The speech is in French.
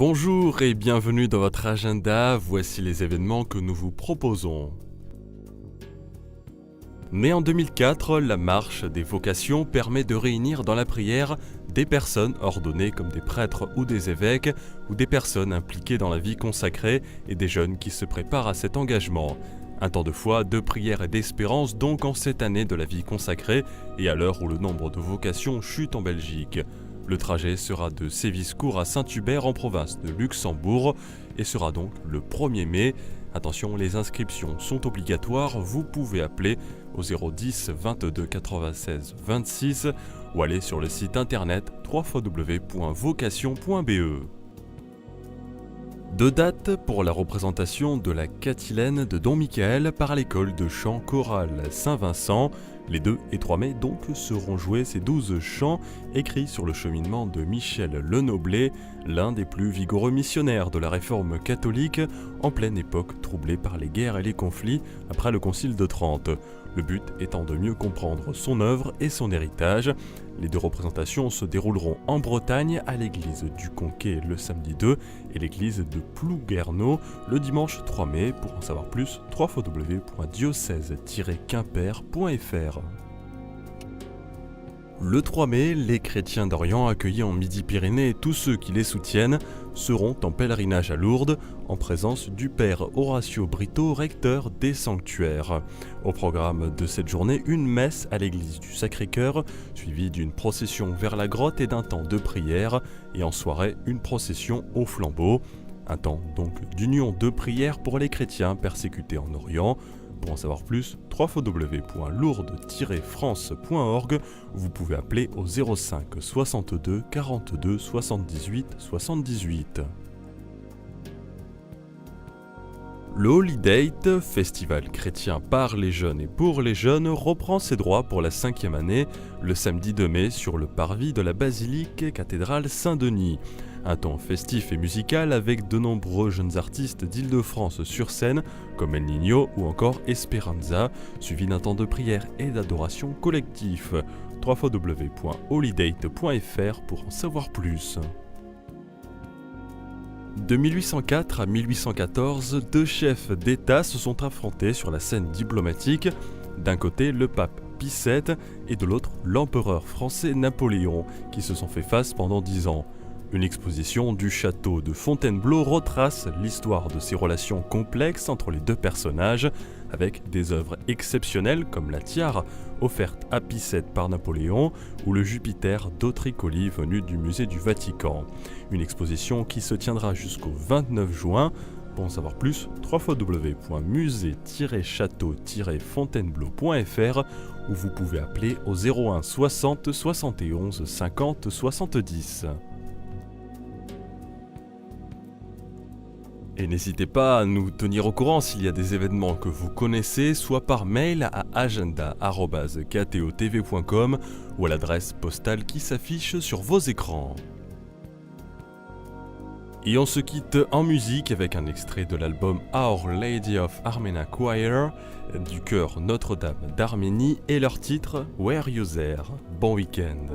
Bonjour et bienvenue dans votre agenda, voici les événements que nous vous proposons. Née en 2004, la marche des vocations permet de réunir dans la prière des personnes ordonnées comme des prêtres ou des évêques, ou des personnes impliquées dans la vie consacrée et des jeunes qui se préparent à cet engagement. Un temps de foi, de prière et d'espérance donc en cette année de la vie consacrée et à l'heure où le nombre de vocations chute en Belgique. Le trajet sera de Séviscourt à Saint-Hubert en province de Luxembourg et sera donc le 1er mai. Attention, les inscriptions sont obligatoires, vous pouvez appeler au 010 22 96 26 ou aller sur le site internet www.vocation.be. Deux dates pour la représentation de la Catilène de Don Michael par l'école de chant chorale Saint-Vincent. Les 2 et 3 mai donc seront joués ces 12 chants écrits sur le cheminement de Michel Lenoblet, l'un des plus vigoureux missionnaires de la Réforme catholique en pleine époque troublée par les guerres et les conflits après le Concile de Trente. Le but étant de mieux comprendre son œuvre et son héritage. Les 2 représentations se dérouleront en Bretagne à l'église du Conquet le samedi 2 et l'église de Plouguerneau le dimanche 3 mai. Pour en savoir plus, www.diocèse-quimper.fr. Le 3 mai, les chrétiens d'Orient accueillis en Midi-Pyrénées et tous ceux qui les soutiennent seront en pèlerinage à Lourdes en présence du père Horacio Brito, recteur des sanctuaires. Au programme de cette journée, une messe à l'église du Sacré-Cœur, suivie d'une procession vers la grotte et d'un temps de prière, et en soirée, une procession au flambeau. Un temps donc d'union de prière pour les chrétiens persécutés en Orient. Pour en savoir plus, www.lourdes-france.org ou vous pouvez appeler au 05 62 42 78 78. Le Holy Date, festival chrétien par les jeunes et pour les jeunes, reprend ses droits pour la 5e année, le samedi 2 mai sur le parvis de la basilique cathédrale Saint-Denis. Un temps festif et musical avec de nombreux jeunes artistes d'Île-de-France sur scène, comme El Niño ou encore Esperanza, suivi d'un temps de prière et d'adoration collectif. www.holydate.fr pour en savoir plus. De 1804 à 1814, 2 chefs d'État se sont affrontés sur la scène diplomatique. D'un côté, le pape Pie VII et de l'autre, l'empereur français Napoléon, qui se sont fait face pendant 10 ans. Une exposition du château de Fontainebleau retrace l'histoire de ces relations complexes entre les 2 personnages, avec des œuvres exceptionnelles comme la tiare offerte à Pie VII par Napoléon ou le Jupiter d'Autricoli venu du musée du Vatican. Une exposition qui se tiendra jusqu'au 29 juin. Pour en savoir plus, www.musée-château-fontainebleau.fr ou vous pouvez appeler au 01 60 71 50 70. Et n'hésitez pas à nous tenir au courant s'il y a des événements que vous connaissez, soit par mail à agenda@ktotv.com ou à l'adresse postale qui s'affiche sur vos écrans. Et on se quitte en musique avec un extrait de l'album Our Lady of Armena Choir du chœur Notre-Dame d'Arménie et leur titre Were You There. Bon week-end.